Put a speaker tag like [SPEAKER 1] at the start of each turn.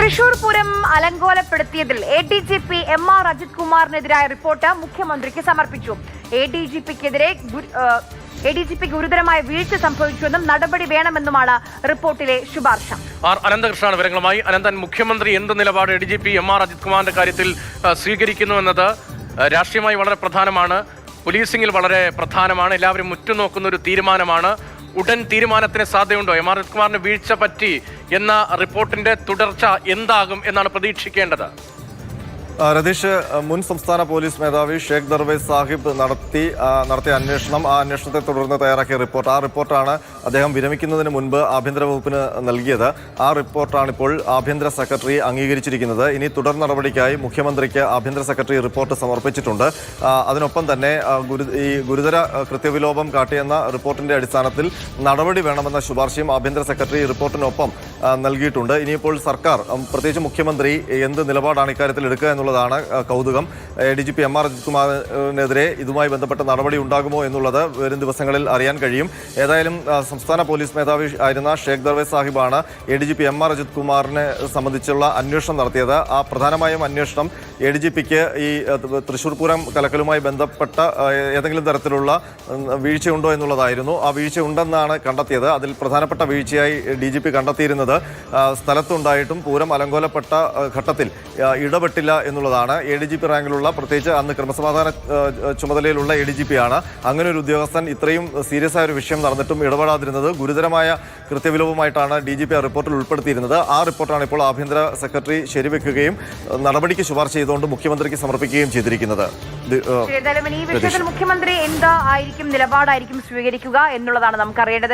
[SPEAKER 1] തൃശൂർ പൂരം അലങ്കോലപ്പെടുത്തിയതിൽ ADGP MR Ajith കുമാറിനെതിരായ report മുഖ്യമന്ത്രിക്ക് സമർപ്പിച്ചു. ADGP ഗുരുതരമായ വീഴ്ച സംഭവിച്ചുവെന്നും നടപടി വേണമെന്നുമാണ് റിപ്പോർട്ടിലെ ശുപാർശ.
[SPEAKER 2] അനന്തകൃഷ്ണൻ വിവരങ്ങളുമായി. അനന്തൻ, മുഖ്യമന്ത്രി എന്ത് നിലപാട് ADGP MR അജിത് കുമാറിന്റെ കാര്യത്തിൽ സ്വീകരിക്കുന്നുവെന്നത് രാഷ്ട്രീയമായി വളരെ പ്രധാനമാണ്, പോലീസിംഗിൽ വളരെ പ്രധാനമാണ്, എല്ലാവരും ഉറ്റുനോക്കുന്ന ഒരു തീരുമാനമാണ്. ഉടൻ തീരുമാനത്തിന് സാധ്യതയുണ്ടോ? MR അജിത് കുമാറിന് വീഴ്ച പറ്റി എന്ന റിപ്പോർട്ടിന്റെ തുടർച്ച എന്താകും എന്നാണ് പ്രതീക്ഷിക്കേണ്ടത്?
[SPEAKER 3] രതീഷ്, മുൻ സംസ്ഥാന പോലീസ് മേധാവി ഷേഖ് ദർവേസ് സാഹിബ് നടത്തിയ അന്വേഷണം, ആ അന്വേഷണത്തെ തുടർന്ന് തയ്യാറാക്കിയ റിപ്പോർട്ട്, ആ റിപ്പോർട്ടാണ് അദ്ദേഹം വിരമിക്കുന്നതിന് മുൻപ് ആഭ്യന്തര വകുപ്പിന് നൽകിയത്. ആ റിപ്പോർട്ടാണ് ഇപ്പോൾ ആഭ്യന്തര സെക്രട്ടറി അംഗീകരിച്ചിരിക്കുന്നത്. ഇനി തുടർ നടപടിക്കായി മുഖ്യമന്ത്രിക്ക് ആഭ്യന്തര സെക്രട്ടറി റിപ്പോർട്ട് സമർപ്പിച്ചിട്ടുണ്ട്. അതിനൊപ്പം തന്നെ ഈ ഗുരുതര കൃത്യവിലോപം കാട്ടിയെന്ന റിപ്പോർട്ടിന്റെ അടിസ്ഥാനത്തിൽ നടപടി വേണമെന്ന ശുപാർശയും ആഭ്യന്തര സെക്രട്ടറി റിപ്പോർട്ടിനൊപ്പം നൽകിയിട്ടുണ്ട്. ഇനിയിപ്പോൾ സർക്കാർ, പ്രത്യേകിച്ച് മുഖ്യമന്ത്രി, എന്ത് നിലപാടാണ് ഇക്കാര്യത്തിൽ എടുക്കുക എന്നുള്ളതാണ് കൗതുകം. ADGP MR അജിത് കുമാറിനെതിരെ ഇതുമായി ബന്ധപ്പെട്ട നടപടി ഉണ്ടാകുമോ എന്നുള്ളത് വരും ദിവസങ്ങളിൽ അറിയാൻ കഴിയും. ഏതായാലും സംസ്ഥാന പോലീസ് മേധാവി ആയിരുന്ന ഷേഖ് ദർവേസ് സാഹിബാണ് ADGP MR അജിത് കുമാറിനെ സംബന്ധിച്ചുള്ള അന്വേഷണം നടത്തിയത്. ആ പ്രധാനമായും അന്വേഷണം ADGPക്ക് ഈ തൃശൂർ പൂരം കലക്കലുമായി ബന്ധപ്പെട്ട ഏതെങ്കിലും തരത്തിലുള്ള വീഴ്ചയുണ്ടോ എന്നുള്ളതായിരുന്നു. ആ വീഴ്ച ഉണ്ടെന്നാണ് കണ്ടെത്തിയത്. അതിൽ പ്രധാനപ്പെട്ട വീഴ്ചയായി DGP കണ്ടെത്തിയിരുന്നത് സ്ഥലത്തുണ്ടായിട്ടും പൂരം അലങ്കോലപ്പെട്ട ഘട്ടത്തിൽ ഇടപെട്ടില്ല എന്നുള്ളതാണ്. ADGP റാങ്കിലുള്ള, പ്രത്യേകിച്ച് അന്ന് ക്രമസമാധാന ചുമതലയിലുള്ള ADGP ആണ്. അങ്ങനെ ഒരു ഉദ്യോഗസ്ഥൻ ഇത്രയും സീരിയസ് ആയ ഒരു വിഷയം നടന്നിട്ടും ഇടപെടാതിരുന്നത് ഗുരുതരമായ കൃത്യവിലോപമായിട്ടാണ് DGP ആ റിപ്പോർട്ടിൽ ഉൾപ്പെടുത്തിയിരുന്നത്. ആ റിപ്പോർട്ടാണ് ഇപ്പോൾ ആഭ്യന്തര സെക്രട്ടറി ശരിവെക്കുകയും നടപടിക്ക് ശുപാർശ ചെയ്തുകൊണ്ട് മുഖ്യമന്ത്രിക്ക് സമർപ്പിക്കുകയും ചെയ്തിരിക്കുന്നത്.
[SPEAKER 1] ഈ വിഷയത്തിൽ മുഖ്യമന്ത്രി എന്തായിരിക്കും നിലപാടായിരിക്കും സ്വീകരിക്കുക എന്നുള്ളതാണ് നമുക്കറിയേണ്ടത്.